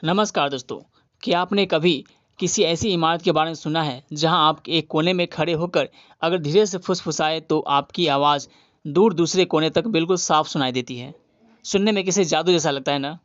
नमस्कार दोस्तों। क्या आपने कभी किसी ऐसी इमारत के बारे में सुना है जहां आप एक कोने में खड़े होकर अगर धीरे से फुसफुसाए तो आपकी आवाज़ दूर दूसरे कोने तक बिल्कुल साफ सुनाई देती है। सुनने में किसी जादू जैसा लगता है ना।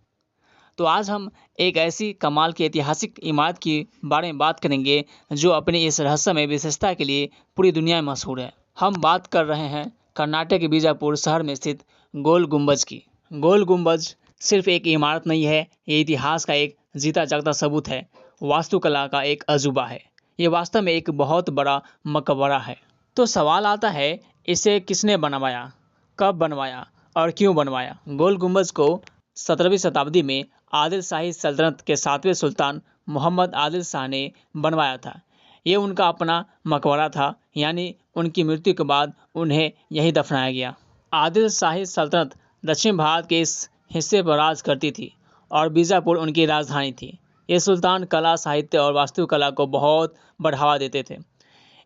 तो आज हम एक ऐसी कमाल की ऐतिहासिक इमारत के बारे में बात करेंगे जो अपनी इस रहस्यमय विशेषता के लिए पूरी दुनिया में मशहूर है। हम बात कर रहे हैं कर्नाटक के बीजापुर शहर में स्थित गोल गुंबज की। गोल गुंबज सिर्फ एक इमारत नहीं है, ये इतिहास का एक जीता जागता सबूत है, वास्तुकला का एक अजूबा है। ये वास्तव में एक बहुत बड़ा मकबरा है। तो सवाल आता है, इसे किसने बनवाया, कब बनवाया और क्यों बनवाया। गोल गुंबज को 17वीं शताब्दी में आदिल शाही सल्तनत के 7वें सुल्तान मोहम्मद आदिल शाह ने बनवाया था। ये उनका अपना मकबरा था, यानी उनकी मृत्यु के बाद उन्हें यहीं दफनाया गया। आदिल शाही सल्तनत दक्षिण भारत के इस हिस्से पर राज करती थी और बीजापुर उनकी राजधानी थी। ये सुल्तान कला, साहित्य और वास्तुकला को बहुत बढ़ावा देते थे।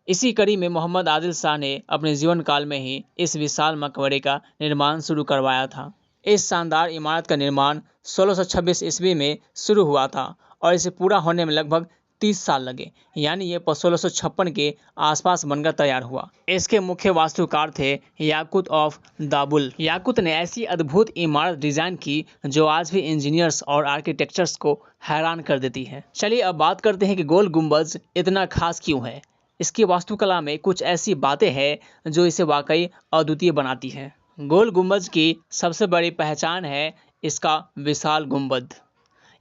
इसी कड़ी में मोहम्मद आदिल शाह ने अपने जीवन काल में ही इस विशाल मकबरे का निर्माण शुरू करवाया था। इस शानदार इमारत का निर्माण 1626 ईस्वी में शुरू हुआ था और इसे पूरा होने में लगभग 30 साल लगे, यानी ये 1656 के आसपास बनकर तैयार हुआ। इसके मुख्य वास्तुकार थे याकूत ऑफ दाबुल। याकूत ने ऐसी अद्भुत इमारत डिजाइन की जो आज भी इंजीनियर्स और आर्किटेक्चर्स को हैरान कर देती है। चलिए अब बात करते हैं कि गोल गुंबज इतना खास क्यों है। इसकी वास्तुकला में कुछ ऐसी बातें हैं जो इसे वाकई अद्वितीय बनाती है। गोल गुंबज की सबसे बड़ी पहचान है इसका विशाल गुंबद।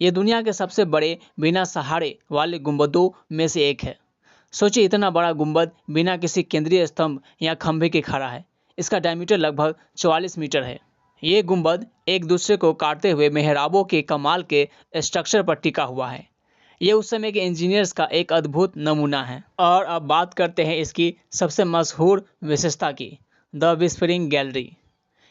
ये दुनिया के सबसे बड़े बिना सहारे वाले गुंबदों में से एक है। सोचिए, इतना बड़ा गुंबद बिना किसी केंद्रीय स्तंभ या खंभे के खड़ा है। इसका डायमीटर लगभग 44 मीटर है। ये गुंबद एक दूसरे को काटते हुए मेहराबों के कमाल के स्ट्रक्चर पर टिका हुआ है। ये उस समय के इंजीनियर्स का एक अद्भुत नमूना है। और अब बात करते हैं इसकी सबसे मशहूर विशेषता की, द विस्परिंग गैलरी।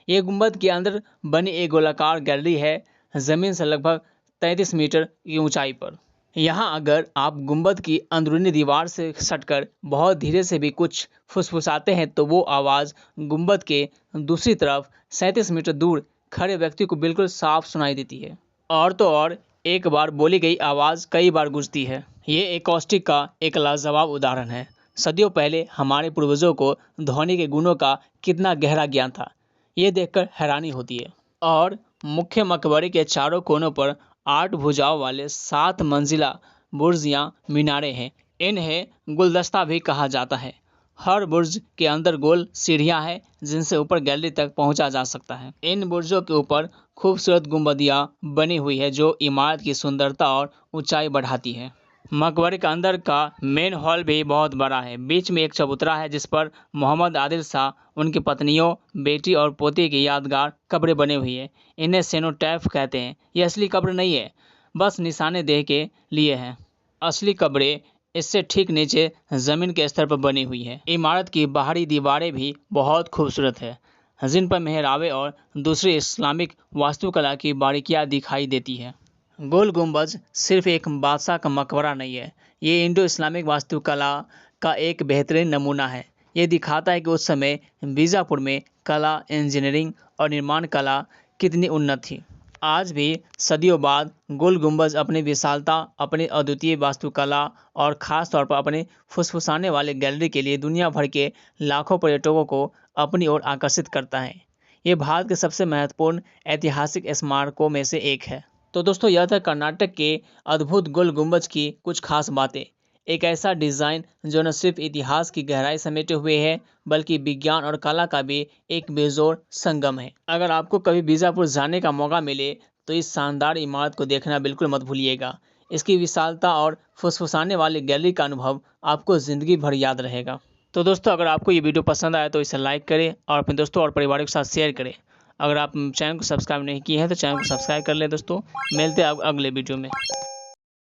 ये गुंबद के अंदर बनी एक गोलाकार गैलरी है, ज़मीन से लगभग 33 मीटर की ऊंचाई पर। यहाँ अगर आप गुंबद की अंदरूनी दीवार से सटकर बहुत धीरे से भी कुछ फुसफुसाते हैं तो वो आवाज़ गुंबद के दूसरी तरफ 37 मीटर दूर खड़े व्यक्ति को बिल्कुल साफ सुनाई देती है। और तो और, एक बार बोली गई आवाज़ कई बार गूंजती है। ये एकॉस्टिक का एक लाजवाब उदाहरण है। सदियों पहले हमारे पूर्वजों को ध्वनि के गुणों का कितना गहरा ज्ञान था, ये देखकर हैरानी होती है। और मुख्य मकबरे के चारों कोनों पर 8 भुजाओं वाले 7 मंजिला बुर्ज या मीनारे हैं। इन्हें गुलदस्ता भी कहा जाता है। हर बुर्ज के अंदर गोल सीढ़ियां हैं जिनसे ऊपर गैलरी तक पहुंचा जा सकता है। इन बुर्जों के ऊपर खूबसूरत गुंबदियां बनी हुई है जो इमारत की सुंदरता और ऊंचाई बढ़ाती है। मकबरे के अंदर का मेन हॉल भी बहुत बड़ा है। बीच में एक चबूतरा है जिस पर मोहम्मद आदिल शाह, उनकी पत्नियों, बेटी और पोते की यादगार कब्रें बनी हुई है। इन्हें सेनोटैफ कहते हैं। ये असली कब्र नहीं है, बस निशानेदेह के लिए है। असली कब्रें इससे ठीक नीचे ज़मीन के स्तर पर बनी हुई है। इमारत की बाहरी दीवारें भी बहुत खूबसूरत है, जिन पर मेहराबें और दूसरी इस्लामिक वास्तुकला की बारीकियाँ दिखाई देती है। गोल गुंबज सिर्फ एक बादशाह का मकबरा नहीं है, ये इंडो इस्लामिक वास्तुकला का एक बेहतरीन नमूना है। ये दिखाता है कि उस समय बीजापुर में कला, इंजीनियरिंग और निर्माण कला कितनी उन्नत थी। आज भी सदियों बाद गोल गुंबज अपनी विशालता, अपनी अद्वितीय वास्तुकला और ख़ास तौर पर अपने फुसफुसाने वाले गैलरी के लिए दुनिया भर के लाखों पर्यटकों को अपनी ओर आकर्षित करता है। ये भारत के सबसे महत्वपूर्ण ऐतिहासिक स्मारकों में से एक है। तो दोस्तों, यह था कर्नाटक के अद्भुत गोल गुंबज की कुछ खास बातें। एक ऐसा डिज़ाइन जो न सिर्फ इतिहास की गहराई समेटे हुए है बल्कि विज्ञान और कला का भी एक बेजोड़ संगम है। अगर आपको कभी बीजापुर जाने का मौका मिले तो इस शानदार इमारत को देखना बिल्कुल मत भूलिएगा। इसकी विशालता और फुसफुसाने वाली गैलरी का अनुभव आपको ज़िंदगी भर याद रहेगा। तो दोस्तों, अगर आपको ये वीडियो पसंद आया तो इसे लाइक करें और अपने दोस्तों और परिवार के साथ शेयर करें। अगर आप चैनल को सब्सक्राइब नहीं किए हैं तो चैनल को सब्सक्राइब कर लें। दोस्तों, मिलते हैं अगले वीडियो में।